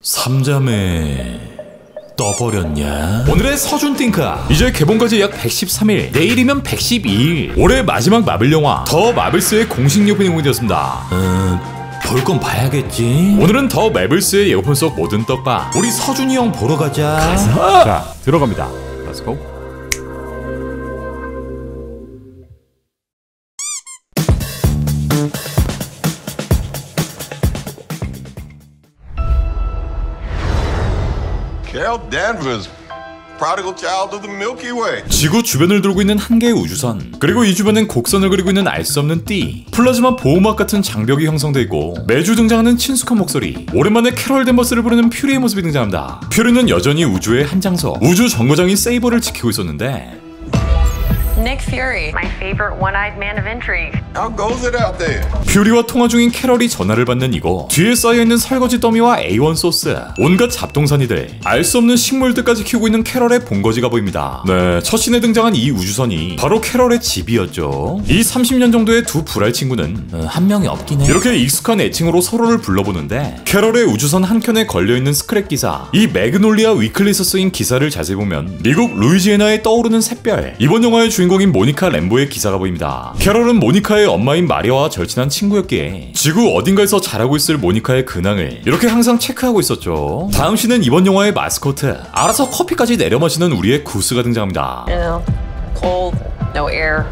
삼자매 떠버렸냐? 오늘의 서준띵카 이제 개봉까지 약 113일, 내일이면 112일. 올해 마지막 마블 영화 더 마블스의 공식 예고편이 공개되었습니다. 볼 건 봐야겠지. 오늘은 더 마블스의 예고편 속 모든 떡밥 우리 서준이 형 보러 가자. 자, 들어갑니다. Let's go. Carol Danvers, prodigal child of the Milky Way. 지구 주변을 돌고 있는 한 개의 우주선, 그리고 이 주변엔 곡선을 그리고 있는 알 수 없는 띠, 플라즈마 보호막 같은 장벽이 형성돼 있고 매주 등장하는 친숙한 목소리. 오랜만에 캐럴 댄버스를 부르는 퓨리의 모습이 등장합니다. 퓨리는 여전히 우주의 한 장소, 우주 정거장인 세이버를 지키고 있었는데 Nick Fury, my favorite one-eyed man of intrigue. How goes it out there? 퓨리와 통화 중인 캐럴이 전화를 받는 이곳. 뒤에 쌓여있는 설거지 더미와 A1 소스, 온갖 잡동사니들, 알 수 없는 식물들까지 키우고 있는 캐럴의 본거지가 보입니다. 네, 첫 씬에 등장한 이 우주선이 바로 캐럴의 집이었죠. 이 30년 정도의 두 불알 친구는 한 명이 없긴 해. 이렇게 익숙한 애칭으로 서로를 불러보는데 캐럴의 우주선 한켠에 걸려있는 스크랩 기사, 이 매그놀리아 위클리에서 쓰인 기사를 자세히 보면 미국 루이지애나에 떠오르는 샛별, 이번 영화의 주인공인 모니카 램보의 기사가 보입니다. 캐럴은 모니카의 엄마인 마리아와 절친한 친구였기에 지구 어딘가에서 자라고 있을 모니카의 근황을 이렇게 항상 체크하고 있었죠. 다음 씬은 이번 영화의 마스코트, 알아서 커피까지 내려 마시는 우리의 구스가 등장합니다. No, cold, no air,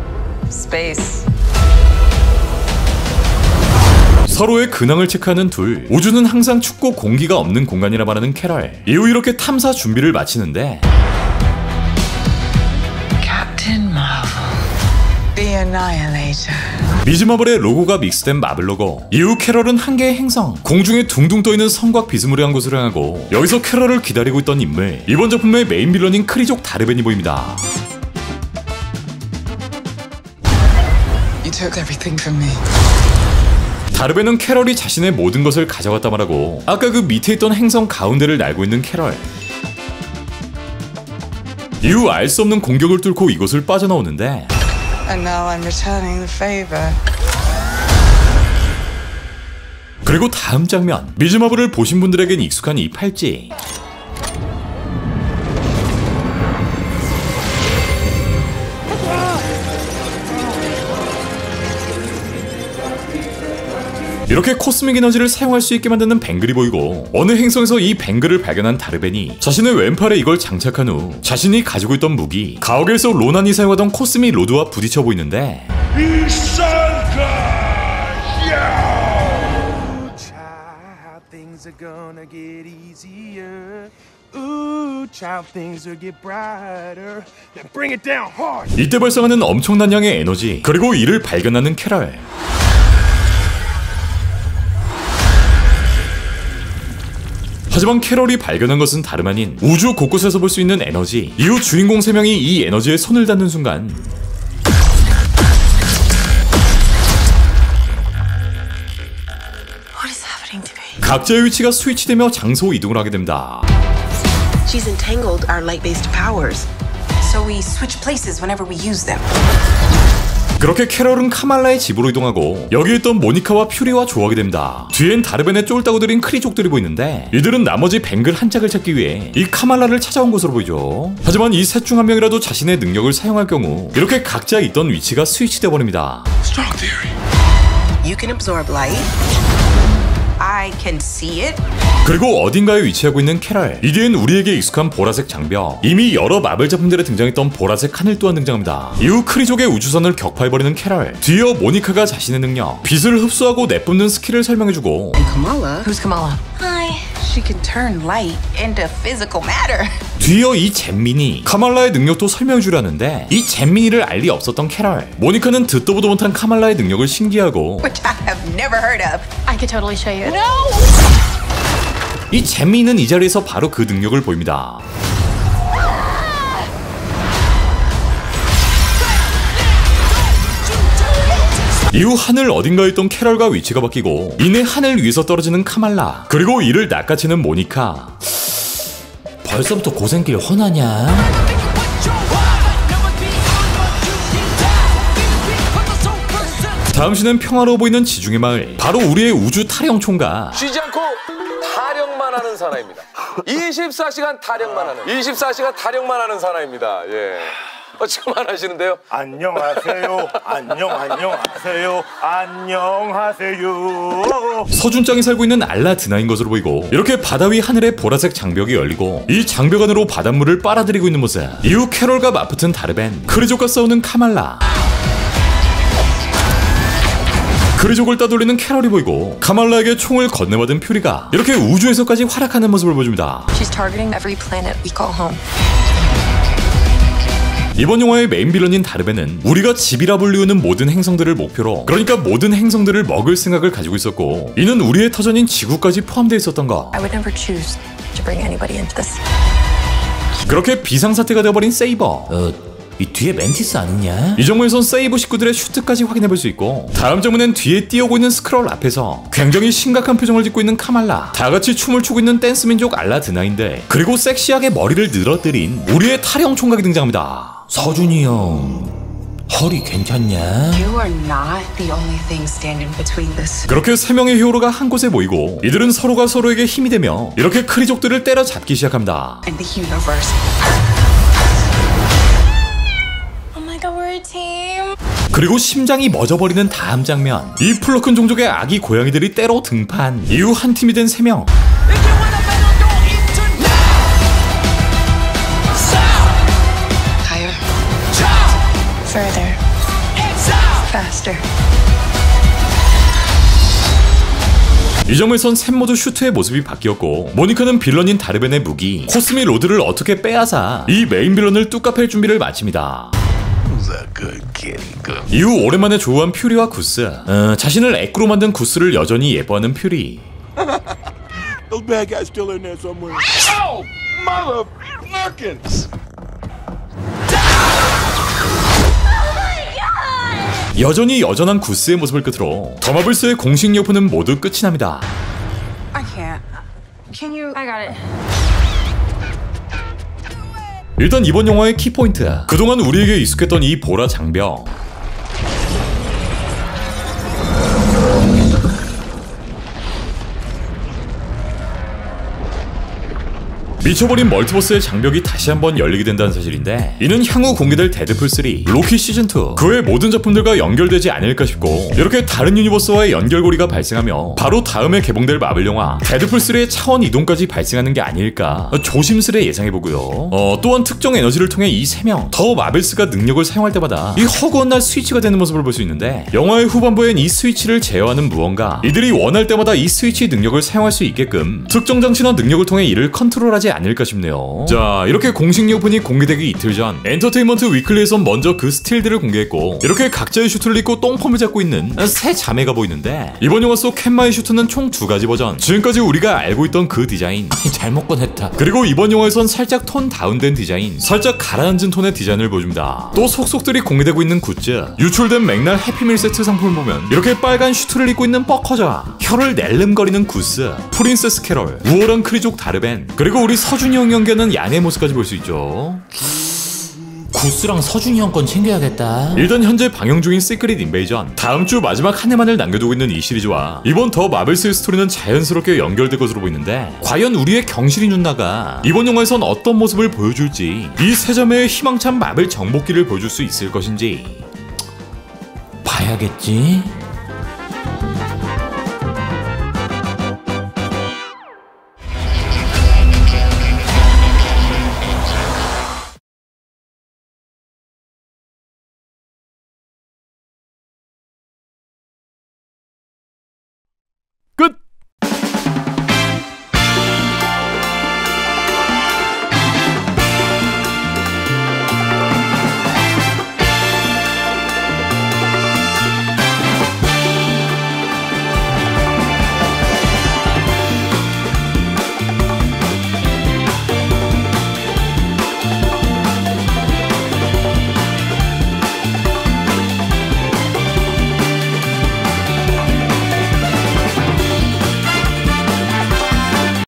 space. 서로의 근황을 체크하는 둘. 우주는 항상 춥고 공기가 없는 공간이라 말하는 캐럴. 이후 이렇게 탐사 준비를 마치는데 The Annihilator. 미즈 마블의 로고가 믹스된 마블 로고. 이후 캐럴은 한 개의 행성, 공중에 둥둥 떠있는 성곽 비스무리한 곳으로 향하고 여기서 캐럴을 기다리고 있던 인물, 이번 작품의 메인 빌런인 크리족 다르벤이 보입니다. You took everything from me. 다르벤은 캐럴이 자신의 모든 것을 가져갔다 말하고 아까 그 밑에 있던 행성 가운데를 날고 있는 캐럴. 이후 알 수 없는 공격을 뚫고 이곳을 빠져나오는데 And now I'm returning the favor. 그리고 다음 장면, 미즈 마블을 보신 분들에겐 익숙한 이 팔찌. 이렇게 코스믹 에너지를 사용할 수 있게 만드는 뱅글이 보이고 어느 행성에서 이 뱅글을 발견한 다르벤이 자신의 왼팔에 이걸 장착한 후 자신이 가지고 있던 무기, 가옥에서 로난이 사용하던 코스믹 로드와 부딪혀 보이는데 이때 발생하는 엄청난 양의 에너지, 그리고 이를 발견하는 캐럴. 하지만 캐럴이 발견한 것은 다름 아닌 우주 곳곳에서 볼 수 있는 에너지. 이후 주인공 3명이 이 에너지에 손을 닿는 순간 What is happening to me? 각자의 위치가 스위치되며 장소 이동을 하게 됩니다. She's entangled our light-based powers, so we switch places whenever we use them. 그렇게 캐럴은 카말라의 집으로 이동하고 여기에 있던 모니카와 퓨리와 조하게 됩니다. 뒤엔 다르벤의 쫄따구 들인 크리족들이 보이는데 이들은 나머지 뱅글 한 짝을 찾기 위해 이 카말라를 찾아온 것으로 보이죠. 하지만 이 셋 중 한 명이라도 자신의 능력을 사용할 경우 이렇게 각자 있던 위치가 스위치되어 버립니다. Strong theory. You can absorb light. I can see it. 그리고 어딘가에 위치하고 있는 캐럴. 이 뒤엔 우리에게 익숙한 보라색 장벽, 이미 여러 마블 작품들에 등장했던 보라색 하늘 또한 등장합니다. 이후 크리족의 우주선을 격파해버리는 캐럴. 뒤이어 모니카가 자신의 능력, 빛을 흡수하고 내뿜는 스킬을 설명해주고 Kamala. Who's Kamala? Hi. She can turn light into physical matter. 뒤이어 이 잼민이 카말라의 능력도 설명해주려는데 이 잼민이를 알 리 없었던 캐럴. 모니카는 듣도 보도 못한 카말라의 능력을 신기하고 Which I have never heard of. I could totally show you. 이 잼민이는 이 자리에서 바로 그 능력을 보입니다. 이후 하늘 어딘가에 있던 캐럴과 위치가 바뀌고 이내 하늘 위에서 떨어지는 카말라, 그리고 이를 낚아채는 모니카. 벌써부터 고생길 훤하냐? 다음 시는 평화로워 보이는 지중해 마을, 바로 우리의 우주 타령 총각. 쉬지 않고 타령만 하는 하는 사나이입니다. 24시간 타령만 하는 24시간 타령만 하는 사나이입니다. 예. 지금 안 하시는데요? 안녕하세요. 안녕하세요. 안녕하세요. 서준짱이 살고 있는 알라드나인 것으로 보이고 이렇게 바다 위 하늘에 보라색 장벽이 열리고 이 장벽 안으로 바닷물을 빨아들이고 있는 모습. 이후 캐롤과 맞붙은 다르벤, 크리족과 싸우는 카말라. 크리족을 따돌리는 캐럴이 보이고 카말라에게 총을 건네받은 퓨리가 이렇게 우주에서까지 활약하는 모습을 보여줍니다. She's targeting every planet we call home. 이번 영화의 메인 빌런인 다르벤은 우리가 집이라 불리우는 모든 행성들을 목표로, 그러니까 모든 행성들을 먹을 생각을 가지고 있었고 이는 우리의 터전인 지구까지 포함되어 있었던 것. I would never choose to bring anybody into this. 그렇게 비상사태가 되어버린 세이버. 이 뒤에 멘티스 아니냐? 이 장면에선 세이버 식구들의 슈트까지 확인해볼 수 있고 다음 장면엔 뒤에 뛰어오고 있는 스크롤 앞에서 굉장히 심각한 표정을 짓고 있는 카말라, 다같이 춤을 추고 있는 댄스민족 알라드나인데, 그리고 섹시하게 머리를 늘어뜨린 우리의 타령 총각이 등장합니다. 서준이 형, 허리 괜찮냐? You are not the only thing standing between this. 그렇게 세 명의 히어로가 한 곳에 모이고 이들은 서로가 서로에게 힘이 되며 이렇게 크리족들을 때려잡기 시작합니다. And the universe. 그리고 심장이 멎어버리는 다음 장면, 이 플로큰 종족의 아기 고양이들이 때로 등판. 이후 한 팀이 된 3명. Higher. Further. Faster. 이 점에선 셋 모두 슈트의 모습이 바뀌었고 모니카는 빌런인 다르벤의 무기 코스미 로드를 어떻게 빼앗아 이 메인 빌런을 뚝 팰 준비를 마칩니다. 이후 오랜만에 조우한 퓨리와 구스. 자신을 애꾸로 만든 구스를 여전히 예뻐하는 퓨리. Those bad guys still in there somewhere. Oh, motherfuckers! 여전히 여전한 구스의 모습을 끝으로 더마블스의 공식 여부는 모두 끝이 납니다. I can't. Can you? I got it. 일단 이번 영화의 키포인트, 그동안 우리에게 익숙했던 이 보라 장벽. 미쳐버린 멀티버스의 장벽이 다시 한번 열리게 된다는 사실인데, 이는 향후 공개될 데드풀3, 로키 시즌2 그 외 모든 작품들과 연결되지 않을까 싶고 이렇게 다른 유니버스와의 연결고리가 발생하며 바로 다음에 개봉될 마블 영화 데드풀3의 차원 이동까지 발생하는 게 아닐까 조심스레 예상해보고요. 또한 특정 에너지를 통해 이 3명 더 마벨스가 능력을 사용할 때마다 이 허구한 날 스위치가 되는 모습을 볼 수 있는데, 영화의 후반부엔 이 스위치를 제어하는 무언가, 이들이 원할 때마다 이 스위치 능력을 사용할 수 있게끔 특정 장치나 능력을 통해 이를 컨트롤하지 않을까 싶네요. 자, 이렇게 공식 예고편이 공개되기 이틀 전 엔터테인먼트 위클리에선 먼저 그 스틸들을 공개했고 이렇게 각자의 슈트를 입고 똥폼을 잡고 있는 세 자매가 보이는데, 이번 영화 속 캔마의 슈트는 총 2가지 버전, 지금까지 우리가 알고 있던 그 디자인 잘못 꺼냈다. 그리고 이번 영화에선 살짝 톤 다운된 디자인, 살짝 가라앉은 톤의 디자인을 보여줍니다. 또 속속들이 공개되고 있는 굿즈, 유출된 맥날 해피밀 세트 상품을 보면 이렇게 빨간 슈트를 입고 있는 뻐커자, 혀를 낼름거리는 구스, 프린세스 캐럴, 우월한 크리족 다르벤, 그리고 우리 서준이 형 연기하는 양의 모습까지 볼 수 있죠. 구스랑 서준이 형 건 챙겨야겠다. 일단 현재 방영 중인 시크릿 인베이전, 다음 주 마지막 한 해만을 남겨두고 있는 이 시리즈와 이번 더 마블스의 스토리는 자연스럽게 연결될 것으로 보이는데, 과연 우리의 경실이 누나가 이번 영화에선 어떤 모습을 보여줄지, 이 세 자매의 희망찬 마블 정복기를 보여줄 수 있을 것인지 봐야겠지.